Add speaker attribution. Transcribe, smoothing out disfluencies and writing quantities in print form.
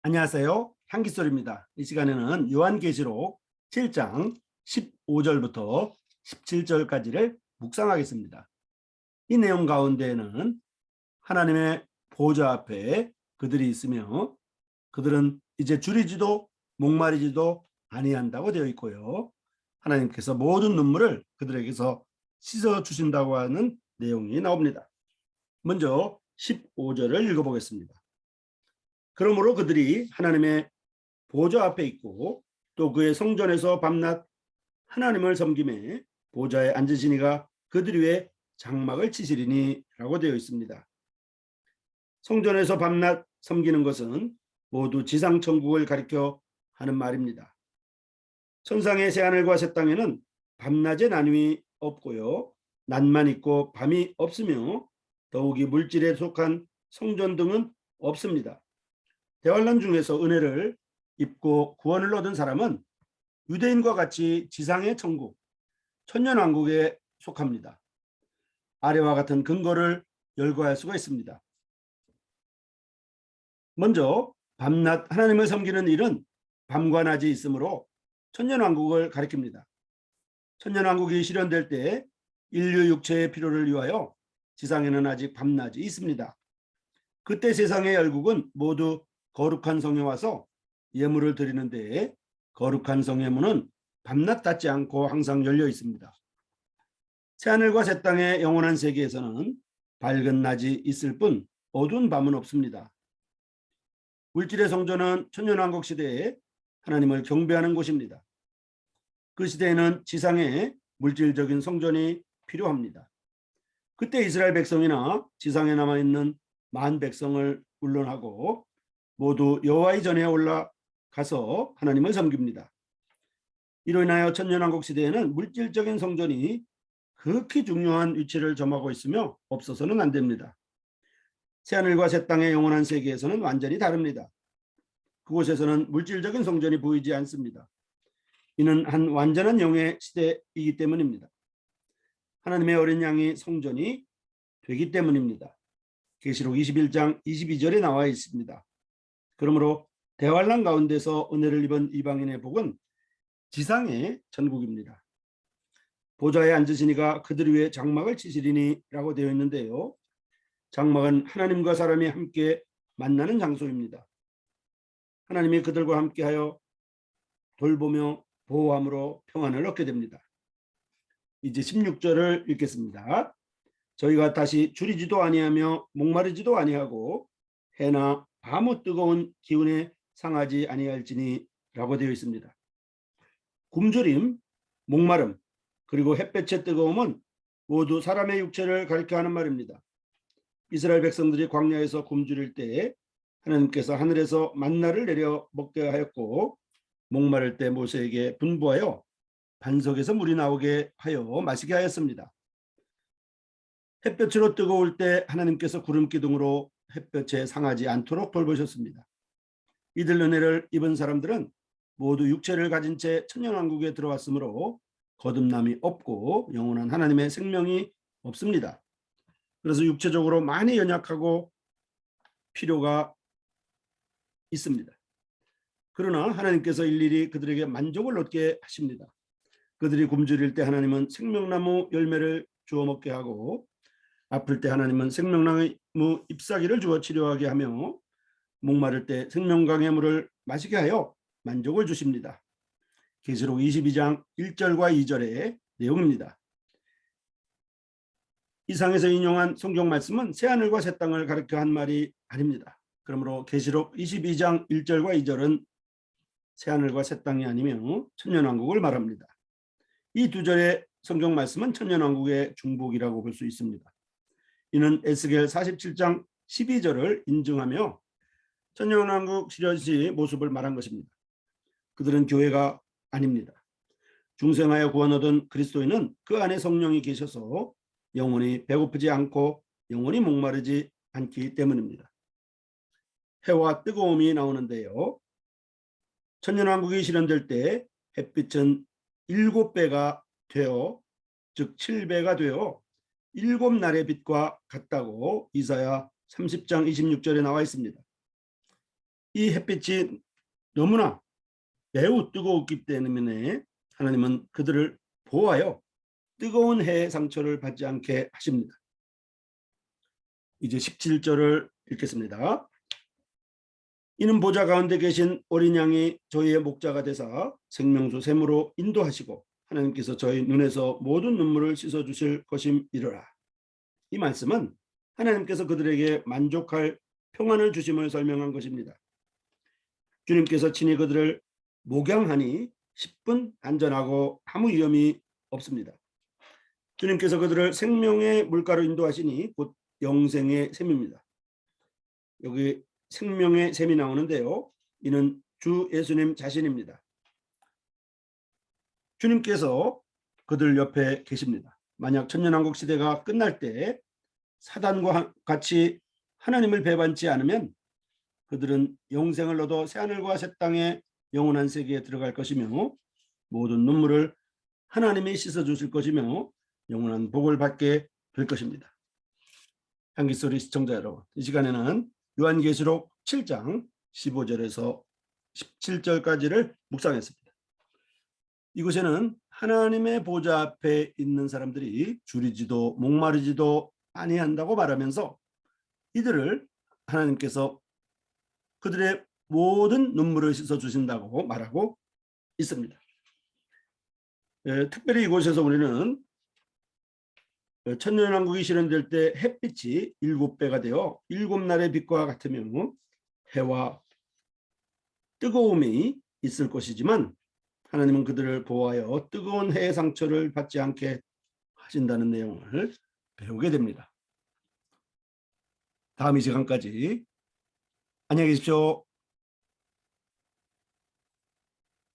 Speaker 1: 안녕하세요. 향기솔입니다. 이 시간에는 요한계시록 7장 15절부터 17절까지를 묵상하겠습니다. 이 내용 가운데에는 하나님의 보좌 앞에 그들이 있으며 그들은 이제 줄이지도 목마르지도 아니한다고 되어 있고요. 하나님께서 모든 눈물을 그들에게서 씻어 주신다고 하는 내용이 나옵니다. 먼저 15절을 읽어보겠습니다. 그러므로 그들이 하나님의 보좌 앞에 있고 또 그의 성전에서 밤낮 하나님을 섬김에 보좌에 앉으시니가 그들 위에 장막을 치시리니 라고 되어 있습니다. 성전에서 밤낮 섬기는 것은 모두 지상천국을 가리켜 하는 말입니다. 천상의 새하늘과 새 땅에는 밤낮의 나눔이 없고요. 낮만 있고 밤이 없으며 더욱이 물질에 속한 성전 등은 없습니다. 대환란 중에서 은혜를 입고 구원을 얻은 사람은 유대인과 같이 지상의 천국, 천년왕국에 속합니다. 아래와 같은 근거를 열거할 수가 있습니다. 먼저 밤낮 하나님을 섬기는 일은 밤과 낮이 있으므로 천년왕국을 가리킵니다. 천년왕국이 실현될 때 인류 육체의 필요를 위하여 지상에는 아직 밤낮이 있습니다. 그때 세상의 열국은 모두 거룩한 성에 와서 예물을 드리는데 거룩한 성의 문은 밤낮 닫지 않고 항상 열려 있습니다. 새하늘과 새 땅의 영원한 세계에서는 밝은 낮이 있을 뿐 어두운 밤은 없습니다. 물질의 성전은 천년왕국 시대에 하나님을 경배하는 곳입니다. 그 시대에는 지상에 물질적인 성전이 필요합니다. 그때 이스라엘 백성이나 지상에 남아있는 만 백성을 물론하고 모두 여호와의 전에 올라가서 하나님을 섬깁니다. 이로 인하여 천년왕국 시대에는 물질적인 성전이 극히 중요한 위치를 점하고 있으며 없어서는 안 됩니다. 새하늘과 새 땅의 영원한 세계에서는 완전히 다릅니다. 그곳에서는 물질적인 성전이 보이지 않습니다. 이는 한 완전한 영의 시대이기 때문입니다. 하나님의 어린 양이 성전이 되기 때문입니다. 계시록 21장 22절에 나와 있습니다. 그러므로 대환란 가운데서 은혜를 입은 이방인의 복은 지상의 천국입니다. 보좌에 앉으시니가 그들 위에 장막을 치시리니 라고 되어 있는데요. 장막은 하나님과 사람이 함께 만나는 장소입니다. 하나님이 그들과 함께하여 돌보며 보호함으로 평안을 얻게 됩니다. 이제 16절을 읽겠습니다. 저희가 다시 줄이지도 아니하며 목마르지도 아니하고 해나 아무 뜨거운 기운에 상하지 아니할지니 라고 되어 있습니다. 굶주림, 목마름, 그리고 햇볕의 뜨거움은 모두 사람의 육체를 가리켜 하는 말입니다. 이스라엘 백성들이 광야에서 굶주릴 때 하나님께서 하늘에서 만나를 내려 먹게 하였고 목마를 때 모세에게 분부하여 반석에서 물이 나오게 하여 마시게 하였습니다. 햇볕으로 뜨거울 때 하나님께서 구름 기둥으로 햇볕에 상하지 않도록 돌보셨습니다. 이들 은혜를 입은 사람들은 모두 육체를 가진 채 천년왕국에 들어왔으므로 거듭남이 없고 영원한 하나님의 생명이 없습니다. 그래서 육체적으로 많이 연약하고 필요가 있습니다. 그러나 하나님께서 일일이 그들에게 만족을 얻게 하십니다. 그들이 굶주릴 때 하나님은 생명나무 열매를 주워 먹게 하고 아플 때 하나님은 생명나무 잎사귀를 주어 치료하게 하며 목마를 때 생명강의 물을 마시게 하여 만족을 주십니다. 계시록 22장 1절과 2절의 내용입니다. 이상에서 인용한 성경 말씀은 새하늘과 새 땅을 가리켜 한 말이 아닙니다. 그러므로 계시록 22장 1절과 2절은 새하늘과 새 땅이 아니며 천년왕국을 말합니다. 이 두 절의 성경 말씀은 천년왕국의 중복이라고 볼 수 있습니다. 이는 에스겔 47장 12절을 인증하며 천년왕국 실현 시 모습을 말한 것입니다. 그들은 교회가 아닙니다. 중생하여 구원 얻은 그리스도인은 그 안에 성령이 계셔서 영원히 배고프지 않고 영원히 목마르지 않기 때문입니다. 해와 뜨거움이 나오는데요. 천년왕국이 실현될 때 햇빛은 7배가 되어 즉 7배가 되어 7날의 빛과 같다고 이사야 30장 26절에 나와 있습니다. 이 햇빛이 너무나 매우 뜨거웠기 때문에 하나님은 그들을 보호하여 뜨거운 해의 상처를 받지 않게 하십니다. 이제 17절을 읽겠습니다. 이는 보좌 가운데 계신 어린 양이 저희의 목자가 되사 생명수 샘으로 인도하시고 하나님께서 저희 눈에서 모든 눈물을 씻어주실 것임이로라. 이 말씀은 하나님께서 그들에게 만족할 평안을 주심을 설명한 것입니다. 주님께서 친히 그들을 목양하니 10분 안전하고 아무 위험이 없습니다. 주님께서 그들을 생명의 물가로 인도하시니 곧 영생의 샘입니다. 여기 생명의 샘이 나오는데요. 이는 주 예수님 자신입니다. 주님께서 그들 옆에 계십니다. 만약 천년왕국 시대가 끝날 때 사단과 같이 하나님을 배반치 않으면 그들은 영생을 얻어 새하늘과 새 땅의 영원한 세계에 들어갈 것이며 모든 눈물을 하나님이 씻어주실 것이며 영원한 복을 받게 될 것입니다. 향기소리 시청자 여러분, 이 시간에는 요한계시록 7장 15절에서 17절까지를 묵상했습니다. 이곳에는 하나님의 보좌 앞에 있는 사람들이 줄이지도 목마르지도 아니한다고 말하면서 이들을 하나님께서 그들의 모든 눈물을 씻어주신다고 말하고 있습니다. 특별히 이곳에서 우리는 천년왕국이 실현될 때 햇빛이 7배가 되어 7날의 빛과 같으며 해와 뜨거움이 있을 것이지만 하나님은 그들을 보호하여 뜨거운 해의 상처를 받지 않게 하신다는 내용을 배우게 됩니다. 다음 이 시간까지 안녕히 계십시오.